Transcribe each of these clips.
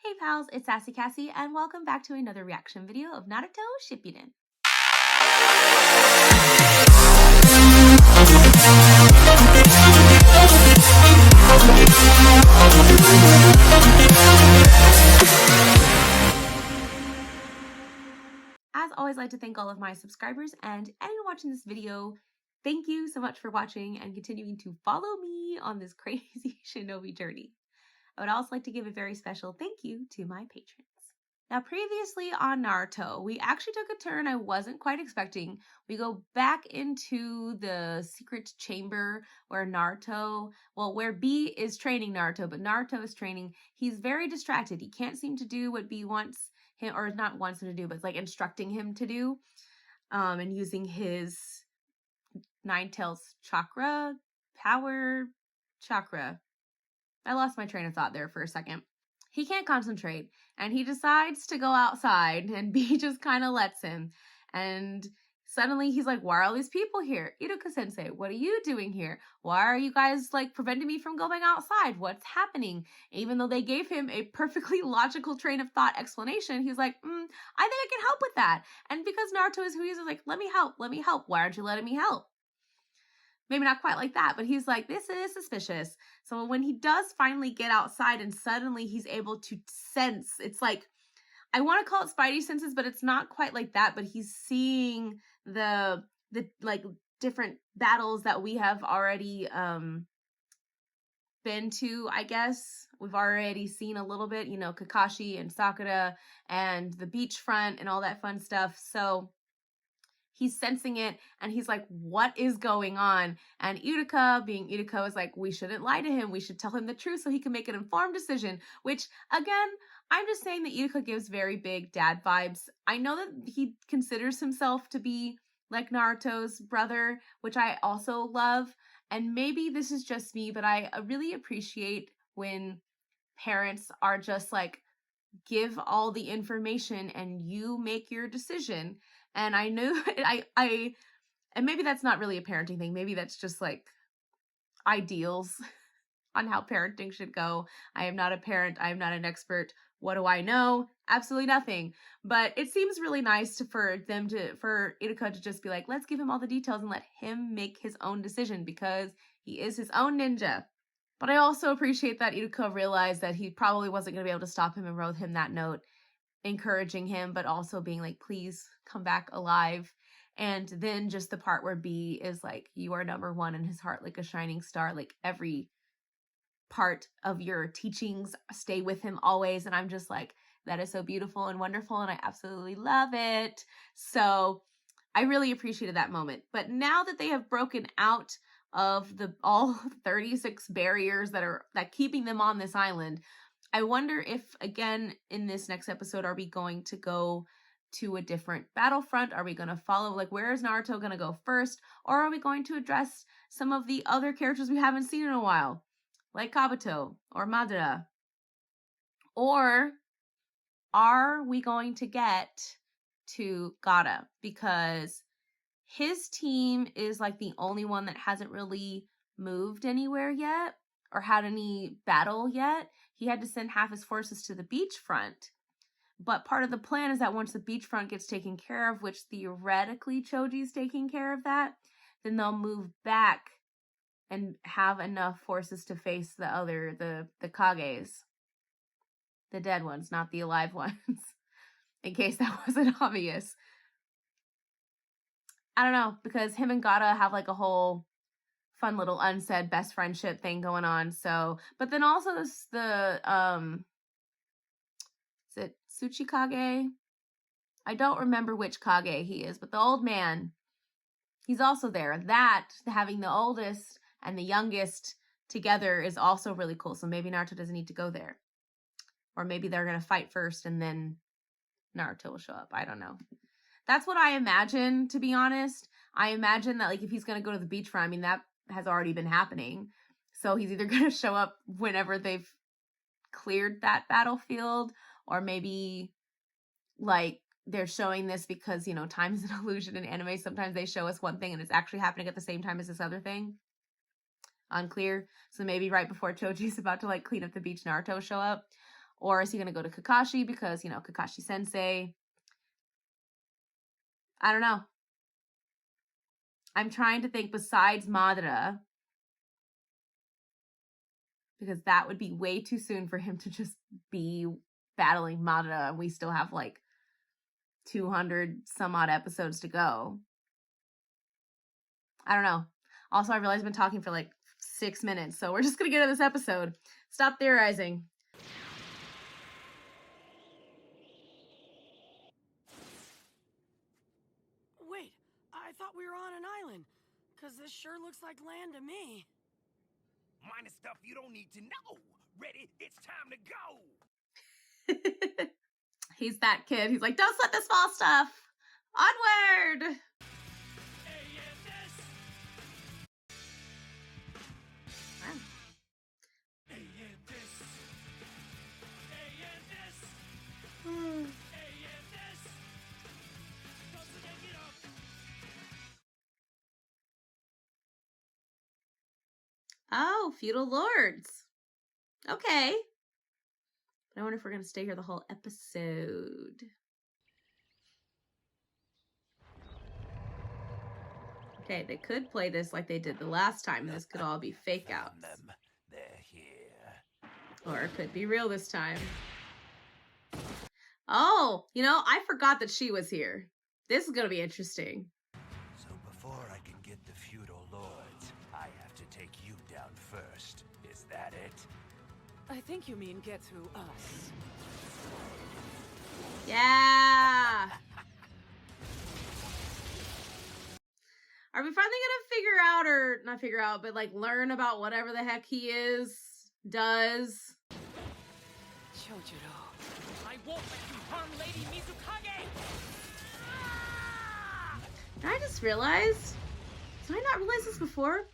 Hey pals, it's Sassy Cassie, and welcome back to another reaction video of Naruto Shippuden. As always, I'd like to thank all of my subscribers and anyone watching this video. Thank you so much for watching and continuing to follow me on this crazy shinobi journey. I would also like to give a very special thank you to my patrons. Now, previously on Naruto, we actually took a turn I wasn't quite expecting. We go back into the secret chamber where where B is training Naruto, but Naruto is training. He's very distracted. He can't seem to do what B wants him, or not wants him to do, but it's like instructing him to do, and using his Nine Tails power chakra. I lost my train of thought there for a second. He can't concentrate, and he decides to go outside, and B just kind of lets him. And suddenly he's like, why are all these people here? Iruka-sensei, what are you doing here? Why are you guys like preventing me from going outside? What's happening? Even though they gave him a perfectly logical train of thought explanation, he's like, I think I can help with that. And because Naruto is who he is, like, let me help. Why aren't you letting me help? Maybe not quite like that, but he's like, this is suspicious. So when he does finally get outside and suddenly he's able to sense, it's like, I want to call it Spidey senses, but it's not quite like that, but he's seeing the like different battles that we have already been to, I guess. We've already seen a little bit, you know, Kakashi and Sakura and the beachfront and all that fun stuff. So he's sensing it, and he's like, what is going on? And Iruka, being Iruka, is like, we shouldn't lie to him. We should tell him the truth so he can make an informed decision, which, again, I'm just saying that Iruka gives very big dad vibes. I know that he considers himself to be like Naruto's brother, which I also love. And maybe this is just me, but I really appreciate when parents are just like, give all the information and you make your decision. And I knew and maybe that's not really a parenting thing. Maybe that's just like ideals on how parenting should go. I am not a parent. I am not an expert. What do I know? Absolutely nothing. But it seems really nice for Iruka to just be like, let's give him all the details and let him make his own decision because he is his own ninja. But I also appreciate that Iruka realized that he probably wasn't going to be able to stop him and wrote him that note, encouraging him, but also being like, please come back alive. And then just the part where B is like, you are number one in his heart, like a shining star, like every part of your teachings stay with him always. And I'm just like, that is so beautiful and wonderful, and I absolutely love it. So I really appreciated that moment. But now that they have broken out of all 36 barriers that keeping them on this island, I wonder if, again, in this next episode, are we going to go to a different battlefront? Are we going to follow, like, where is Naruto going to go first? Or are we going to address some of the other characters we haven't seen in a while, like Kabuto or Madara? Or are we going to get to Gaara? Because his team is like the only one that hasn't really moved anywhere yet or had any battle yet. He had to send half his forces to the beachfront. But part of the plan is that once the beachfront gets taken care of, which theoretically Choji's taking care of that, then they'll move back and have enough forces to face the Kages. The dead ones, not the alive ones. In case that wasn't obvious. I don't know, because him and Gaara have like a whole fun little unsaid best friendship thing going on. So, but then also is it Tsuchikage? I don't remember which Kage he is, but the old man, he's also there. That, having the oldest and the youngest together is also really cool. So maybe Naruto doesn't need to go there. Or maybe they're going to fight first and then Naruto will show up. I don't know. That's what I imagine, to be honest. I imagine that, like, if he's going to go to the beachfront, I mean, that has already been happening. So he's either going to show up whenever they've cleared that battlefield, or maybe, like, they're showing this because, you know, time is an illusion in anime. Sometimes they show us one thing and it's actually happening at the same time as this other thing. Unclear. So maybe right before Choji's about to, like, clean up the beach, Naruto show up. Or is he going to go to Kakashi because, you know, Kakashi Sensei? I don't know. I'm trying to think besides Madara, because that would be way too soon for him to just be battling Madara, and we still have like 200 some odd episodes to go. I don't know. Also, I realize I've been talking for like 6 minutes, so we're just gonna get into this episode. Stop theorizing. Wait, I thought we were on an island, because this sure looks like land to me. Minus stuff you don't need to know. Ready? It's time to go. He's that kid. He's like, don't sweat the small stuff. Onward. Oh, feudal lords. Okay. But I wonder if we're going to stay here the whole episode. Okay, they could play this like they did the last time. This could all be fake outs. They're here. Or it could be real this time. Oh, you know, I forgot that she was here. This is going to be interesting. So before I can get the feudal lords, I have to take you down first. Is that it? I think you mean get through us. Yeah. Are we finally gonna figure out, or not figure out, but like learn about whatever the heck he does? Chojuro, I won't let you harm Lady Mizukage! Did I just realize? Did I not realize this before?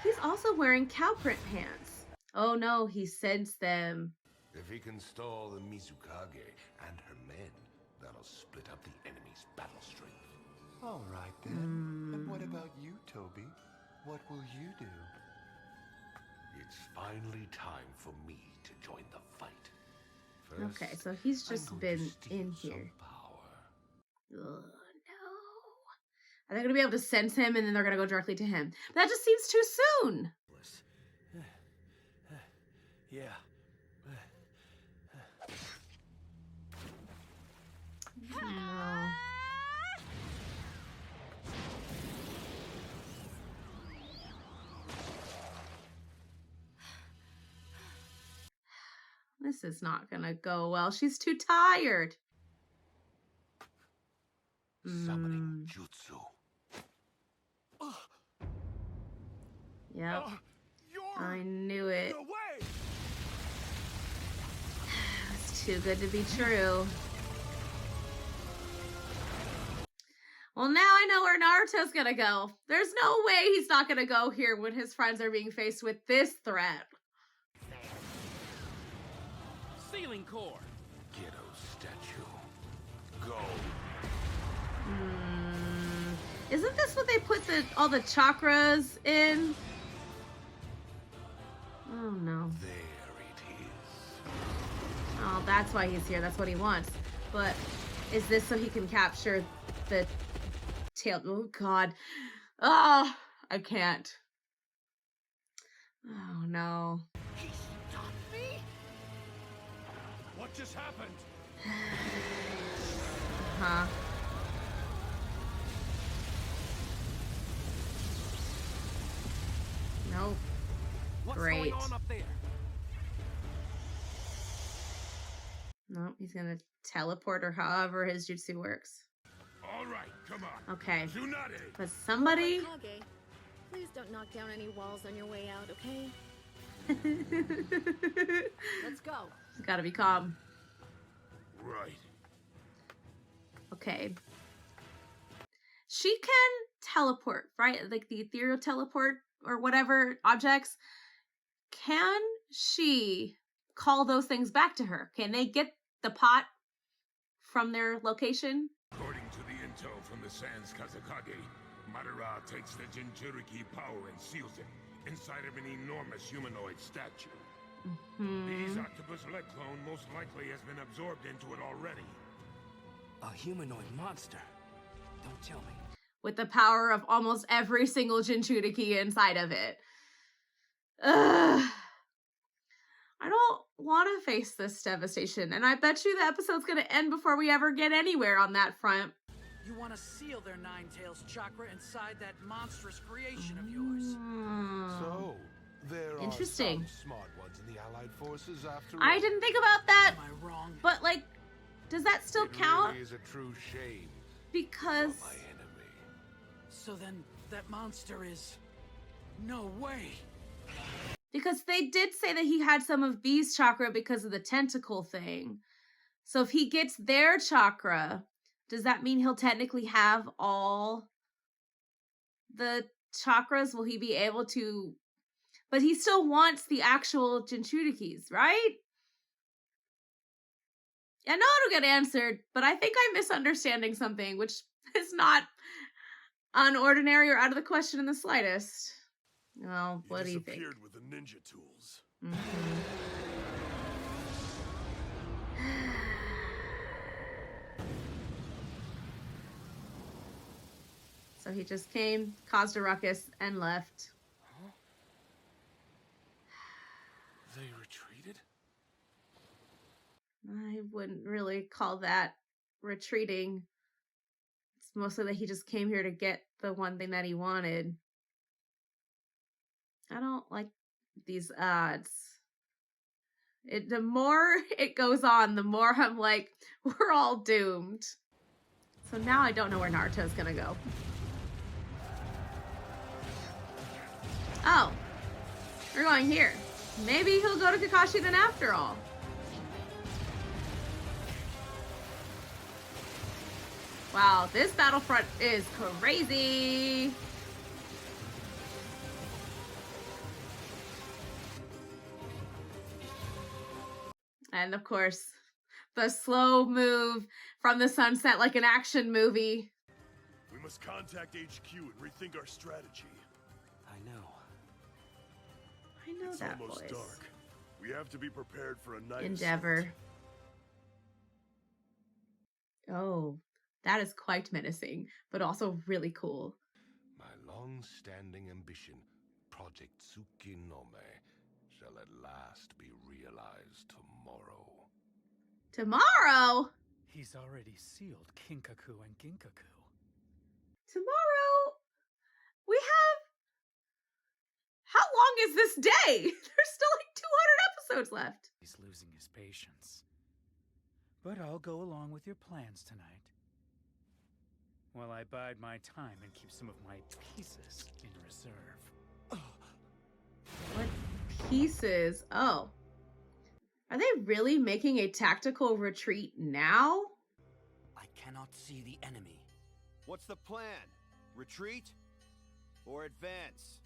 He's also wearing cow print pants. Oh no, he sensed them. If he can stall the Mizukage and her men, that'll split up the enemy's battle strength. All right then. And what about you, Toby? What will you do? It's finally time for me to join the fight. First, Okay, so he's just I'm going been to steal in some here. power. Oh no. Are they gonna be able to sense him and then they're gonna go directly to him? That just seems too soon. Yeah. No. This is not gonna go well. She's too tired. Summoning jutsu. Yep. I knew it. No way! It's too good to be true. Well, now I know where Naruto's gonna go. There's no way he's not gonna go here when his friends are being faced with this threat. Ceiling core! Ghetto statue. Go. Isn't this what they put all the chakras in? Oh no. There it is. Oh, that's why he's here. That's what he wants. But is this so he can capture the tail? Oh god. Oh, I can't. Oh no. He stopped me? What just happened? Huh. Nope. What's Great. going on up there? Nope, he's gonna teleport or however his jutsu works. All right, come on. Okay. Tsunade. But somebody... Kage, please don't knock down any walls on your way out, okay? Let's go. Gotta be calm. Right. Okay. She can teleport, right? Like the ethereal teleport or whatever objects. Can she call those things back to her? Can they get the pot from their location? According to the intel from the Sans Kazakage, Madara takes the Jinchuriki power and seals it inside of an enormous humanoid statue. These octopus leg clone most likely has been absorbed into it already. A humanoid monster. Don't tell me. With the power of almost every single Jinchuriki inside of it. Ugh. I don't want to face this devastation, and I bet you the episode's going to end before we ever get anywhere on that front. You want to seal their Nine-Tails chakra inside that monstrous creation of yours. So, there Interesting. are some smart ones in the Allied forces after all. I didn't think about that, Am I wrong? but like, does that still It count? really is a true shame Because for my enemy. So then, that monster is... No way! Because they did say that he had some of B's chakra because of the tentacle thing. So if he gets their chakra, does that mean he'll technically have all the chakras? Will he be able to... But he still wants the actual Jinchurikis, right? I know it'll get answered, but I think I'm misunderstanding something, which is not unordinary or out of the question in the slightest. Well, what do you think? Disappeared with the ninja tools. So he just came, caused a ruckus, and left. They retreated? I wouldn't really call that retreating. It's mostly that he just came here to get the one thing that he wanted. I don't like these odds. The more it goes on, the more I'm like, we're all doomed. So now I don't know where Naruto's gonna go. Oh, we're going here. Maybe he'll go to Kakashi then after all. Wow, this battlefront is crazy. And of course, the slow move from the sunset like an action movie. We must contact HQ and rethink our strategy. I know. I know It's that almost voice. dark. We have to be prepared for a night Endeavor. Oh, that is quite menacing, but also really cool. My long-standing ambition, Project Tsukinome, shall at last be realized tomorrow. Tomorrow? He's already sealed Kinkaku and Ginkaku. Tomorrow? We have... How long is this day? There's still like 200 episodes left. He's losing his patience. But I'll go along with your plans tonight. While I bide my time and keep some of my pieces in reserve. What pieces? Oh. Are they really making a tactical retreat now? I cannot see the enemy. What's the plan? Retreat? Or advance?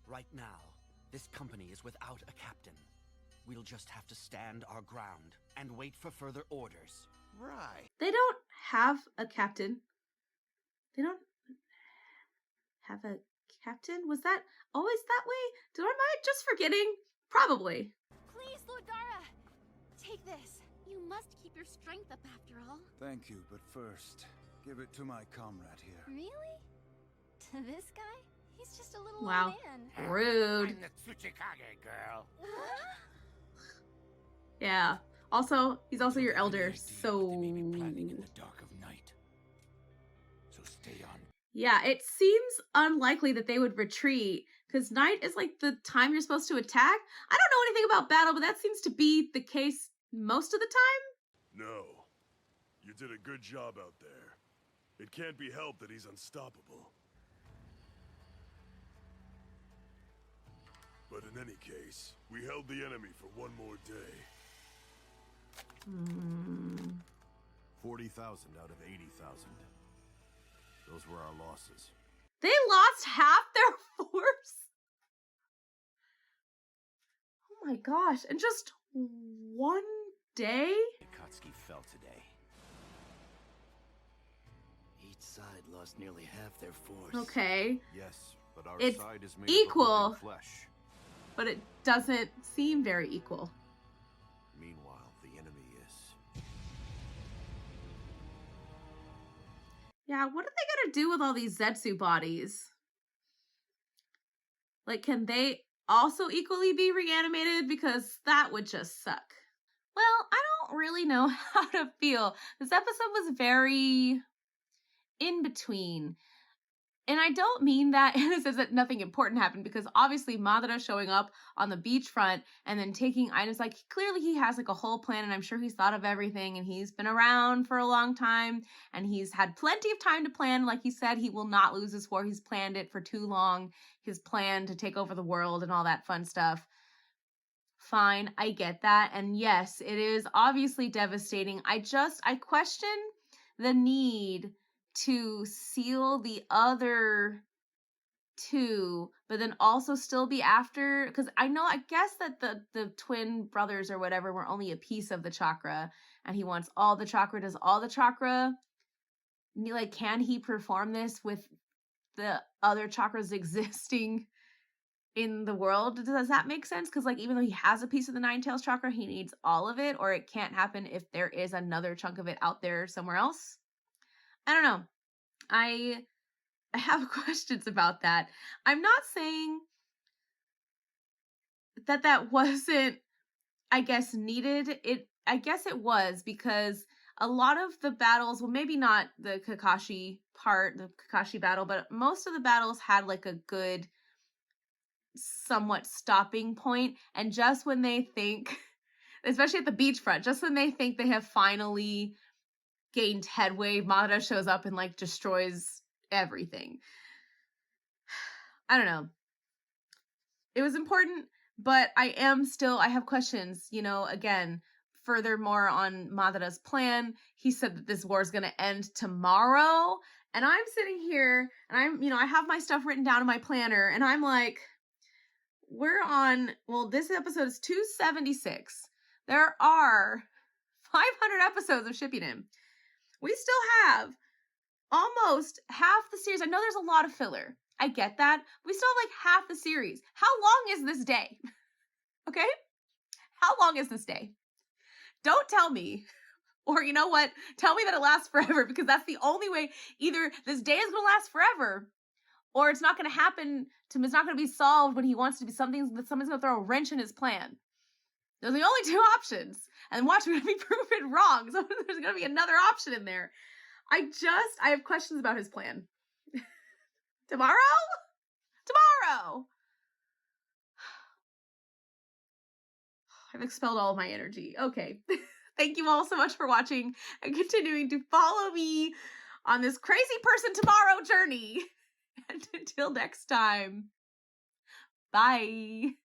Right now, this company is without a captain. We'll just have to stand our ground and wait for further orders. Right. They don't have a captain. They don't have a captain? Was that always that way? Am I just forgetting? Probably. Please, Lord Gara, take this. You must keep your strength up after all. Thank you, but first, give it to my comrade here. Really? To this guy? He's just a little Wow. old man. Rude. I'm the Tsuchikage girl. Yeah. Also, he's also your elder, Any idea so... what they may be planning in the dark of night. So stay on. Yeah, it seems unlikely that they would retreat, because night is like the time you're supposed to attack. I don't know anything about battle, but that seems to be the case most of the time. No. You did a good job out there. It can't be helped that he's unstoppable. But in any case, we held the enemy for one more day. 40,000 out of 80,000. Those were our losses. They lost half their force? Oh my gosh, in just one day? Akatsuki fell today. Each side lost nearly half their force. Okay. Yes, but our It's side is made equal. of living flesh. but it doesn't seem very equal. Meanwhile, the enemy is... Yeah, what are they gonna do with all these Zetsu bodies? Like, can they also equally be reanimated? Because that would just suck. Well, I don't really know how to feel. This episode was very in between. And I don't mean that in the sense that nothing important happened, because obviously Madara showing up on the beachfront and then taking items, like, clearly he has like a whole plan, and I'm sure he's thought of everything, and he's been around for a long time, and he's had plenty of time to plan. Like he said, he will not lose this war. He's planned it for too long, his plan to take over the world and all that fun stuff. Fine, I get that. And yes, it is obviously devastating. I question the need to seal the other two, but then also still be after, because I guess that the twin brothers or whatever were only a piece of the chakra, and he wants all the chakra. Does all the chakra, like, can he perform this with the other chakras existing in the world? Does that make sense? Because, like, even though he has a piece of the Nine Tails chakra, he needs all of it, or it can't happen if there is another chunk of it out there somewhere else. I don't know. I have questions about that. I'm not saying that wasn't, I guess, needed. I guess it was, because a lot of the battles, well, maybe not the Kakashi battle, but most of the battles had like a good, somewhat stopping point. And just when they think, especially at the beachfront, just when they think they have finally gained headway, Madara shows up and like destroys everything. I don't know. It was important, but I have questions, again, furthermore on Madara's plan. He said that this war is going to end tomorrow, and I'm sitting here and I have my stuff written down in my planner, and I'm like, this episode is 276. There are 500 episodes of Shippuden. We still have almost half the series. I know there's a lot of filler. I get that. We still have like half the series. How long is this day? Okay? How long is this day? Don't tell me. Or you know what? Tell me that it lasts forever, because that's the only way. Either this day is going to last forever, or it's not going to happen it's not going to be solved when he wants to be something, that someone's going to throw a wrench in his plan. Those are the only two options. And watch, we're going to be proven wrong. So there's going to be another option in there. I have questions about his plan. Tomorrow? I've expelled all of my energy. Okay. Thank you all so much for watching and continuing to follow me on this crazy person tomorrow journey. And until next time, bye.